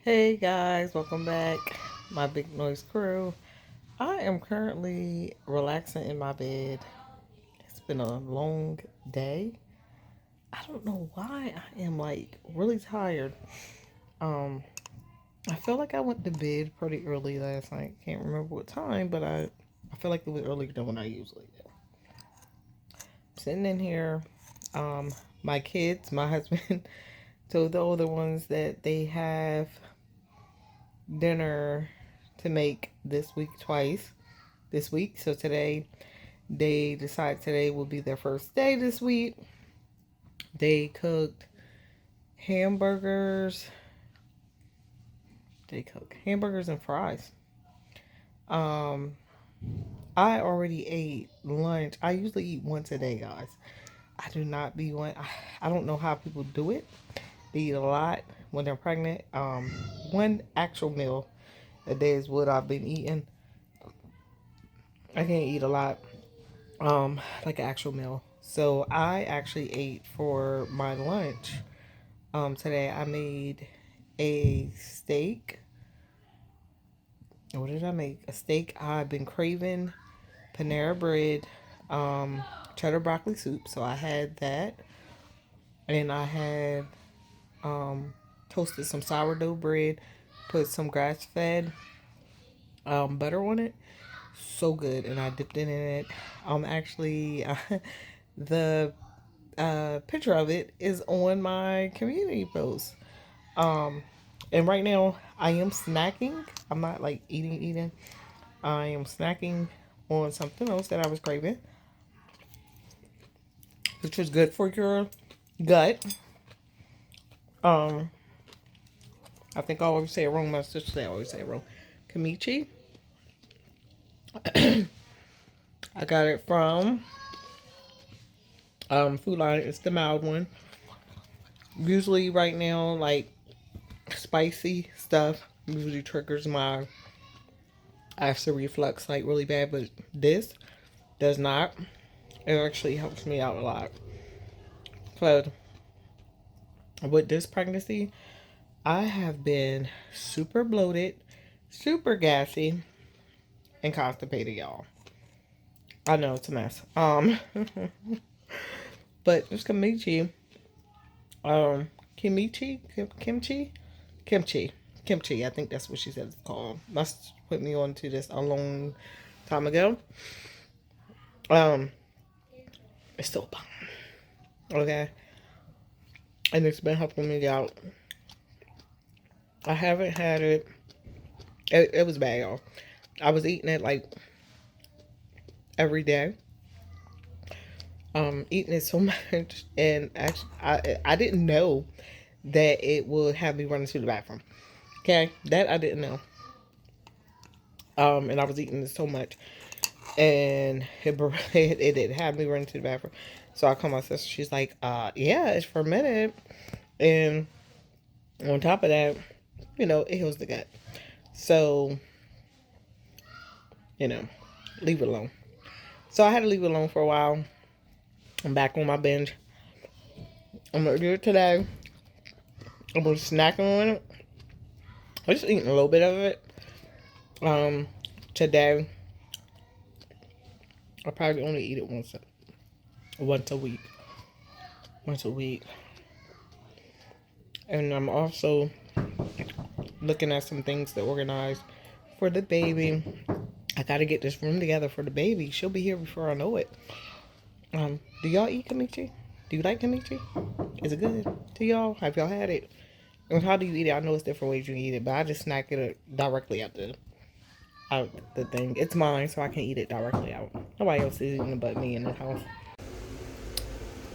Hey guys, welcome back. My big noise crew. I am currently relaxing in my bed. It's been a long day. I don't know why I am like really tired. Um, I feel like I went to bed pretty early last night. Can't remember what time, but I feel like it was earlier than when I usually do. Sitting in here, um, my kids, my husband told the older ones that they have dinner to make this week twice this week. So today they decided today will be their first day this week. They cooked hamburgers. They cooked hamburgers and fries. Um, I already ate lunch. I usually eat once a day, guys. I do not be one. I don't know how people do it. They eat a lot when they're pregnant. One actual meal a day is what I've been eating. I can't eat a lot. Like an actual meal. So I actually ate for my lunch. Today I made a steak. What did I make? A steak. I've been craving Panera Bread, cheddar broccoli soup. So I had that, and I had toasted some sourdough bread, put some grass fed butter on it. So good, and I dipped it in it. Actually, the picture of it is on my community post. Um, and right now I am snacking. I'm not like eating. I am snacking on something else that I was craving, which is good for your gut. Um, I think I always say it wrong. My sister say I always say it wrong. Kimchi. I got it from Food Line. It's the mild one. Usually, right now, like spicy stuff usually triggers my acid reflux like really bad, but this does not. It actually helps me out a lot. So with this pregnancy, I have been super bloated, super gassy, and constipated, y'all. I know it's a mess. But this kimchi, kimchi, kimchi. I think that's what she said it's called. Must put me on to this a long time ago. Um, it's still bomb. Okay, and it's been helping me out. I haven't had it. It was bad, y'all. I was eating it like every day. Eating it so much, and actually, I didn't know that it would have me running to the bathroom. Okay, that I didn't know. And I was eating it so much, and it did have me running to the bathroom. So I called my sister. She's like, yeah, it's fermented, and on top of that, it heals the gut. So you know, leave it alone. So I had to leave it alone for a while. I'm back on my binge. I'm gonna do it today. I'm gonna snack on it. I'm just eating a little bit of it. Um, Today I probably only eat it once a week, once a week. And I'm also looking at some things to organize for the baby. I gotta get this room together for the baby. She'll be here before I know it. Do y'all eat kimchi? Do you like kimchi? Is it good to y'all? Have y'all had it? And how do you eat it? I know it's different ways you eat it, but I just snack it directly out the thing. It's mine, so I can eat it directly out. Nobody else is eating it but me in the house.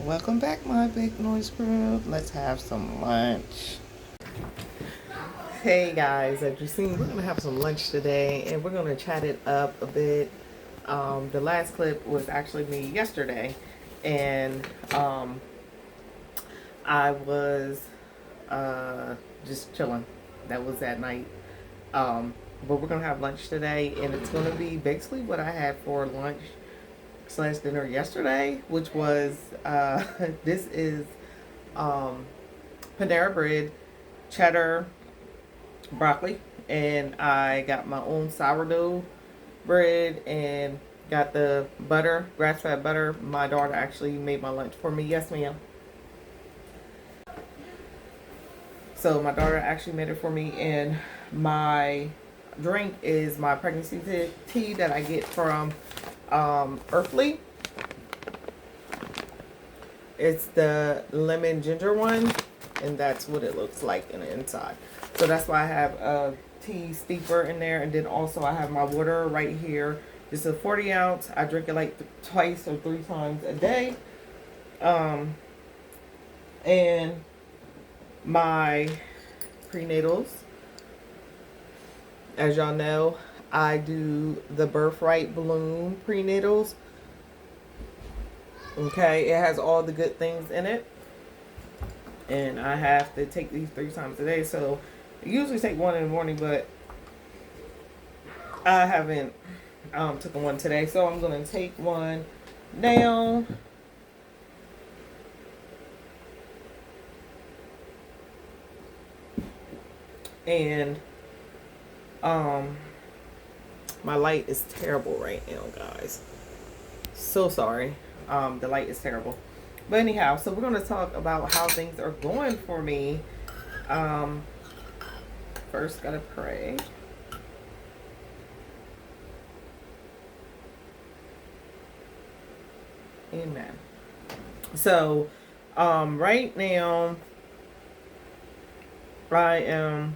Welcome back, my big noise crew. Let's have some lunch. Hey guys, as you've seen, we're gonna have some lunch today, and we're gonna chat it up a bit. The last clip was actually me yesterday, and I was just chilling. That was that night. But we're gonna have lunch today, and it's gonna be basically what I had for lunch slash dinner yesterday, which was this is um, Panera Bread, cheddar broccoli, and I got my own sourdough bread and got the butter, grass-fed butter. My daughter actually made my lunch for me. Yes, ma'am. So my daughter actually made it for me, and my drink is my pregnancy tea that I get from Earthly. It's the lemon ginger one, and that's what it looks like in the inside. So that's why I have a tea steeper in there, and then also I have my water right here. This is a 40 ounce. I drink it like twice or 3 times a day. And my prenatals. As y'all know, I do the Birthright Bloom prenatals. Okay, it has all the good things in it. And I have to take these 3 times a day. So I usually take one in the morning, but I haven't taken one today. So I'm going to take one now. And my light is terrible right now, guys. So sorry. The light is terrible. But anyhow, so we're going to talk about how things are going for me. First, gotta pray. Amen. So, right now, I am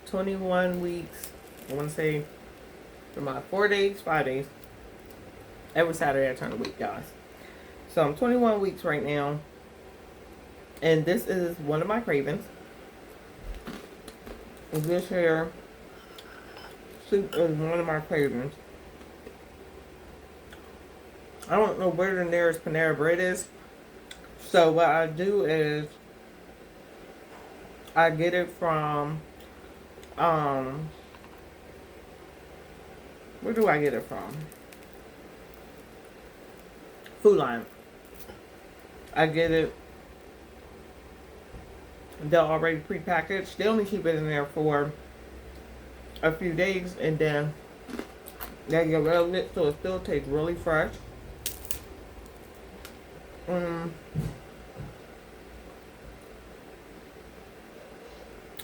21 weeks. I want to say for my 4 days, 5 days. Every Saturday I turn a week, guys. So I'm 21 weeks right now. And this is one of my cravings. This here soup is one of my cravings. I don't know where the nearest Panera Bread is. So what I do is I get it from where do I get it from? Food Line. I get it. They're already prepackaged. They only keep it in there for a few days, and then they get rid of it, so it still tastes really fresh.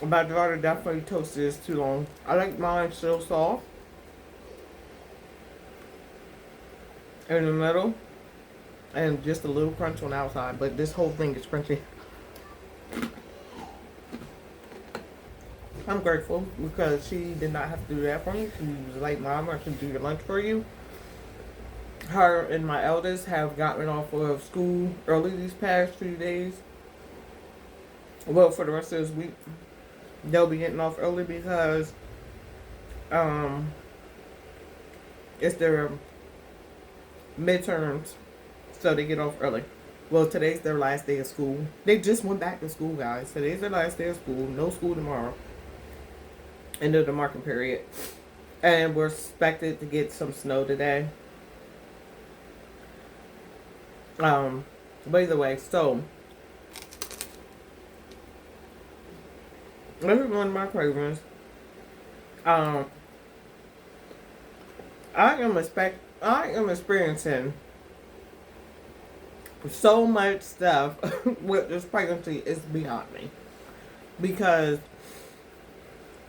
My daughter definitely toasted this too long. I like mine still soft in the middle, and just a little crunch on the outside, but this whole thing is crunchy. I'm grateful because she did not have to do that for me. She was like, Mom, I can do your lunch for you. Her and my eldest have gotten off of school early these past few days. Well, for the rest of this week, they'll be getting off early because it's their midterms, so they get off early. Well, today's their last day of school. They just went back to school, guys. Today's their last day of school. No school tomorrow. End of the marking period. And we're expected to get some snow today. But either way, so this is one of my cravings. I am experiencing so much stuff with this pregnancy is beyond me. Because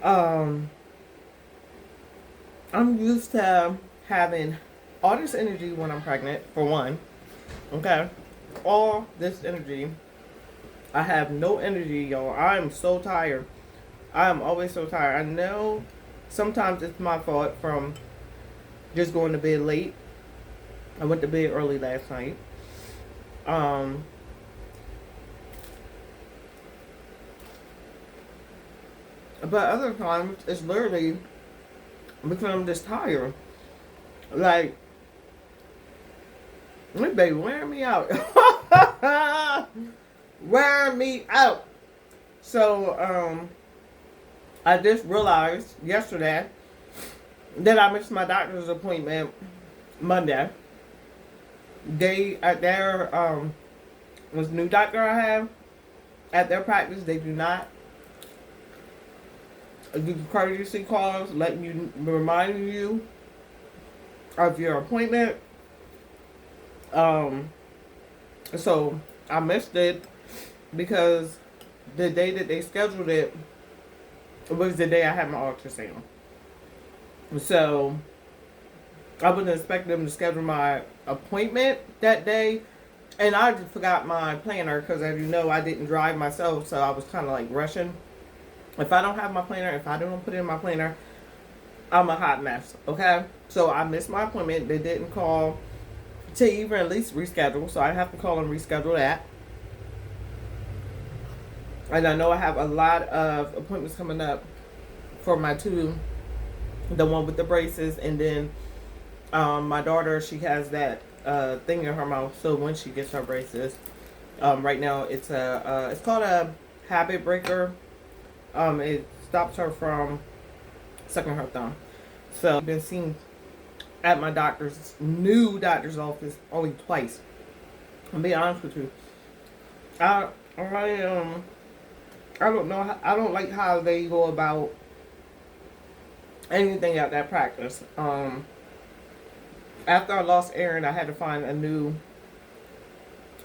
I'm used to having all this energy when I'm pregnant, for one. Okay? All this energy. I have no energy, y'all. I'm so tired. I am always so tired. I know sometimes it's my fault from just going to bed late. I went to bed early last night. But other times, it's literally because I'm just tired. Like, this baby wearing me out. Wearing me out. So, I just realized yesterday that I missed my doctor's appointment Monday. They, at their, this new doctor I have, at their practice, they do not the courtesy calls, letting you, reminding you of your appointment. So I missed it because the day that they scheduled it was the day I had my ultrasound. So I wasn't expecting them to schedule my appointment that day. And I just forgot my planner because, as you know, I didn't drive myself. So I was kind of like rushing. If I don't have my planner, if I don't put it in my planner, I'm a hot mess. Okay? So I missed my appointment. They didn't call to even at least reschedule. So I have to call and reschedule that. And I know I have a lot of appointments coming up for my two, the one with the braces, and then my daughter, she has that thing in her mouth. So when she gets her braces, right now it's it's called a habit breaker. It stops her from sucking her thumb. So I've been seen at my new doctor's office only twice. I'll be honest with you. I don't know. I don't like how they go about anything at that practice. After I lost Aaron, I had to find a new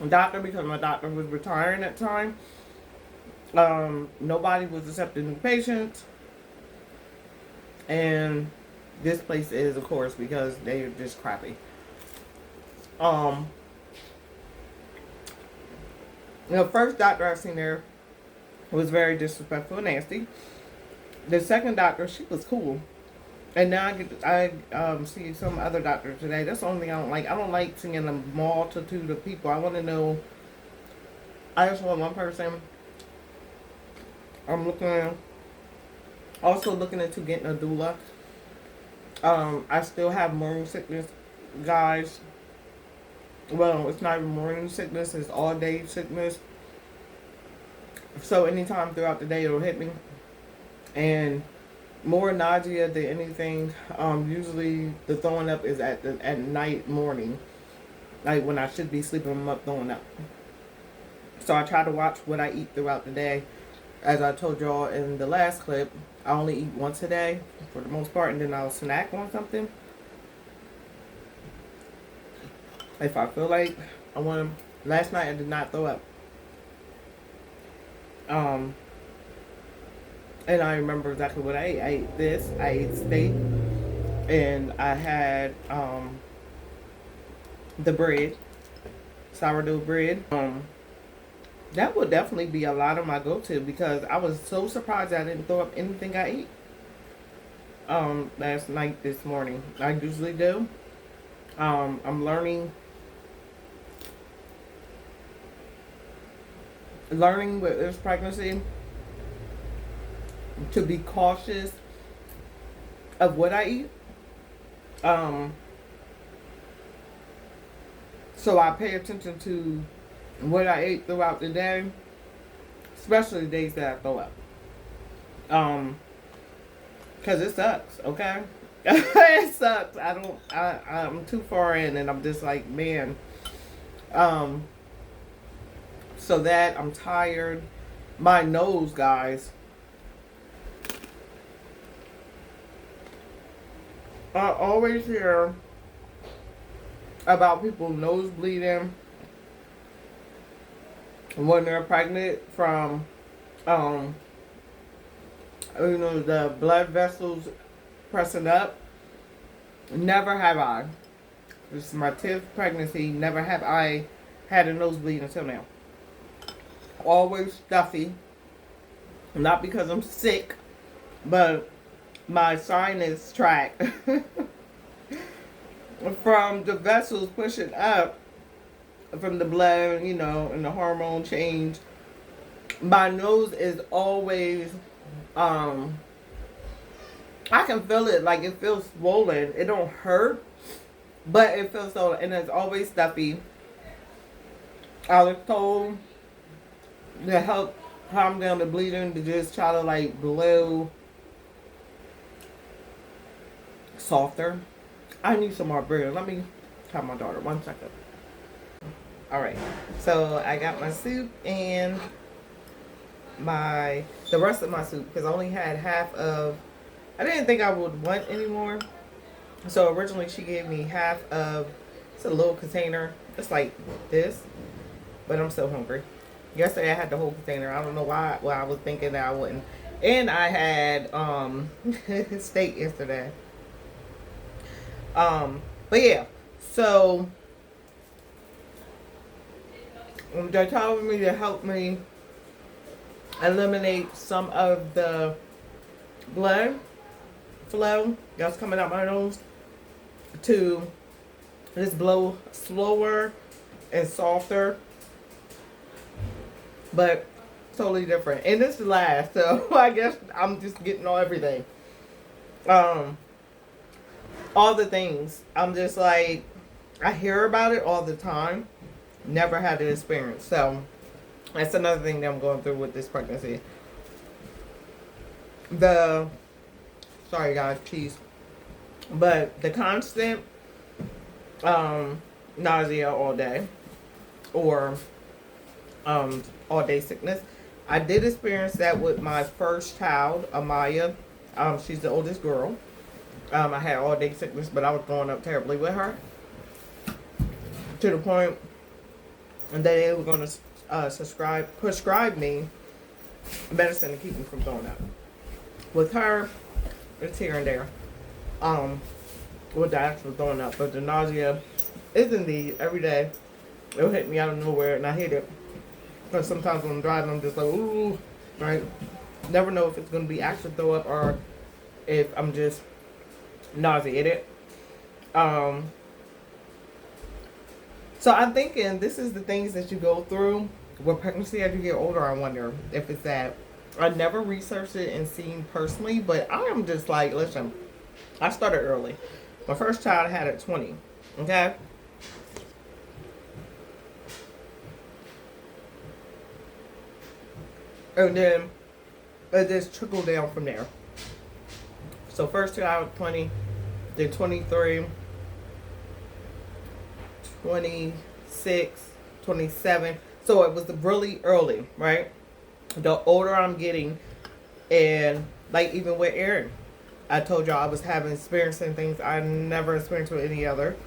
doctor because my doctor was retiring at the time. Nobody was accepting new patients. And this place is, of course, because they're just crappy. The first doctor I've seen there was very disrespectful and nasty. The second doctor, she was cool. And now I see some other doctors today. That's the only thing I don't like. I don't like seeing a multitude of people. I want to know. I just want one person. I'm also looking into getting a doula. I still have morning sickness, guys. Well, it's not even morning sickness. It's all day sickness. So anytime throughout the day, it'll hit me. And more nausea than anything. Usually the throwing up is at night, morning, like when I should be sleeping. I'm up throwing up. So I try to watch what I eat throughout the day. As I told y'all in the last clip, I only eat once a day for the most part, and then I'll snack on something if I feel like I want to. Last night I did not throw up. And I remember exactly what I ate. I ate this. I ate steak. And I had the bread. Sourdough bread. That would definitely be a lot of my go-to because I was so surprised I didn't throw up anything I ate last night, this morning. I usually do. I'm learning with this pregnancy to be cautious of what I eat. So I pay attention to what I ate throughout the day, especially the days that I throw up. Cause it sucks, okay? It sucks. I'm too far in and I'm just like, man. So that I'm tired. My nose, guys. I always hear about people nose bleeding when they're pregnant from, the blood vessels pressing up. Never have I. This is my 10th pregnancy. Never have I had a nosebleed until now. Always stuffy. Not because I'm sick, but my sinus tract from the vessels pushing up from the blood, and the hormone change. My nose is always, I can feel it, like it feels swollen. It don't hurt, but it feels so, and it's always stuffy. I was told to help calm down the bleeding to just try to like blow softer. I need some more bread. Let me tell my daughter 1 second. Alright, so I got my soup and the rest of my soup because I only had half of. I didn't think I would want any more, so originally she gave me half of. It's a little container, just like this, but I'm so hungry. Yesterday I had the whole container. I don't know why. Well, I was thinking that I wouldn't, and I had steak yesterday. But yeah, so they're telling me to help me eliminate some of the blood flow that's coming out my nose to just blow slower and softer, but totally different. And this is last, so I guess I'm just getting all everything. All the things. I'm just like, I hear about it all the time. Never had the experience. So that's another thing that I'm going through with this pregnancy. Sorry guys, cheese. But the constant nausea all day or all day sickness. I did experience that with my first child, Amaya. She's the oldest girl. I had all day sickness, but I was going up terribly with her to the point that they were going to prescribe me medicine to keep me from throwing up. With her, it's here and there. With the actual throwing up, but the nausea is indeed every day. It'll hit me out of nowhere, and I hate it. Because sometimes when I'm driving, I'm just like, ooh, right? Never know if it's going to be actual throw up or if I'm just nauseated. So I'm thinking this is the things that you go through with pregnancy as you get older. I wonder if it's that. I never researched it and seen personally, but I am just like, listen, I started early. My first child I had at 20. Okay? And then it just trickled down from there. So first child 20, then 23, 26, 27. So it was really early, right? The older I'm getting, and like even with Aaron, I told y'all I was experiencing things I never experienced with any other,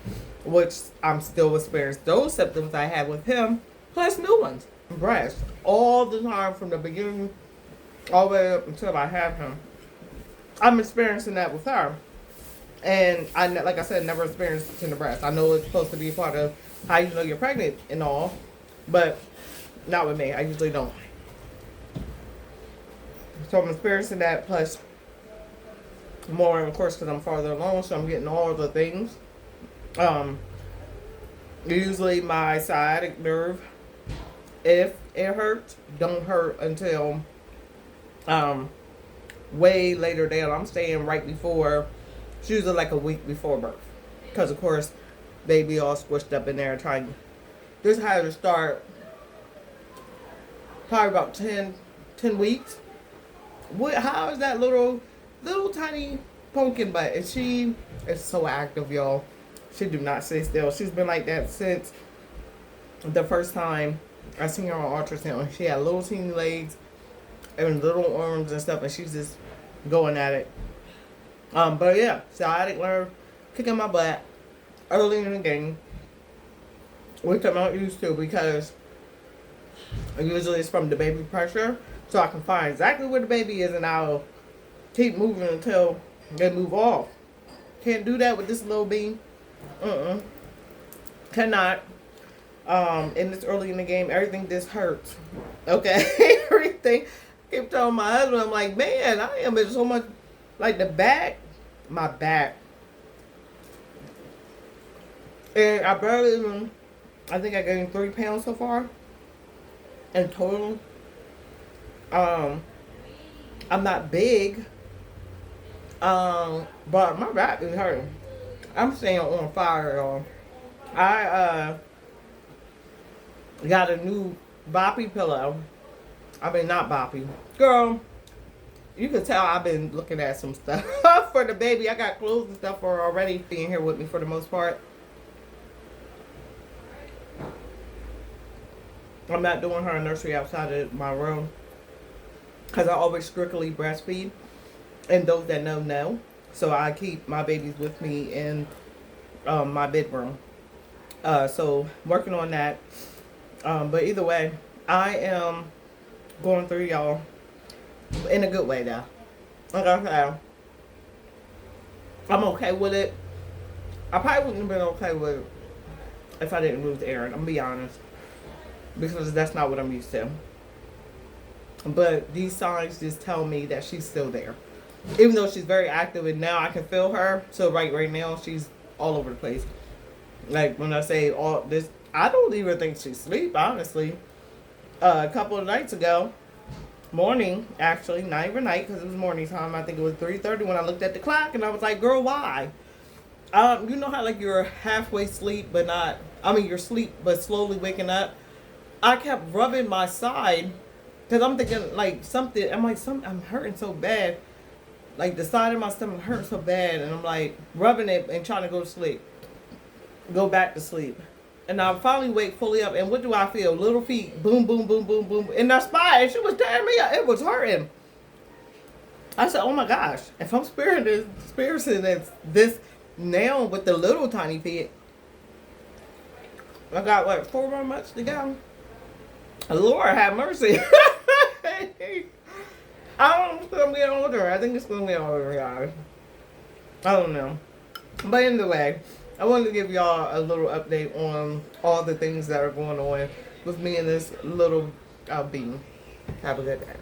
which I'm still experiencing those symptoms I had with him, plus new ones. Breast all the time from the beginning all the way up until I have him. I'm experiencing that with her, and like I said, never experienced it in the breast. I know it's supposed to be part of how you know you're pregnant and all, but not with me. I usually don't. So I'm experiencing that plus more, of course, because I'm farther along, so I'm getting all the things. Usually my sciatic nerve, if it hurts, don't hurt until way later down. I'm staying right before, it's usually like a week before birth, because of course they be all squished up in there trying. This had to start probably about 10 weeks. How is that little tiny pumpkin butt? And she is so active, y'all. She do not sit still. She's been like that since the first time I seen her on ultrasound. She had little teeny legs and little arms and stuff, and she's just going at it. But yeah, sciatic nerve kicking my butt early in the game, which I'm not used to because usually it's from the baby pressure. So I can find exactly where the baby is, and I'll keep moving until they move off. Can't do that with this little bee. Cannot. And it's early in the game. Everything just hurts. Okay? Everything. I keep telling my husband, I'm like, man, I am in so much, like the back, my back. And I barely even, I think I gained 3 pounds so far in total. I'm not big, but my back is hurting. I'm staying on fire, y'all. I got a new boppy pillow. I mean, not boppy. Girl, you can tell I've been looking at some stuff for the baby. I got clothes and stuff for her already being here with me for the most part. I'm not doing her nursery outside of my room. because I always strictly breastfeed, and those that know. So I keep my babies with me in my bedroom. So working on that. But either way, I am going through, y'all, in a good way though. Like I said, I'm okay with it. I probably wouldn't have been okay with it if I didn't lose Erin. I'm gonna be honest, because that's not what I'm used to. But these signs just tell me that she's still there, even though she's very active, and now I can feel her. So right now she's all over the place. Like when I say all this, I don't even think she's asleep, honestly. A couple of nights ago, morning actually, not even night because it was morning time. I think it was 3:30 when I looked at the clock, and I was like, "Girl, why?" You know how like you're halfway asleep, but not. I mean, you're asleep but slowly waking up. I kept rubbing my side because I'm thinking like something. I'm like, I'm hurting so bad. Like the side of my stomach hurts so bad, and I'm like rubbing it and trying to go to sleep, go back to sleep. And I finally wake fully up, and what do I feel? Little feet, boom, boom, boom, boom, boom, in that spine. And she was tearing me up. It was hurting. I said, "Oh my gosh! If I'm experiencing this now with the little tiny feet, I got what 4 more months to go. Lord have mercy." I don't know if it's gonna get older. I think it's gonna get older, guys. I don't know. But anyway, I wanted to give y'all a little update on all the things that are going on with me and this little being. Have a good day.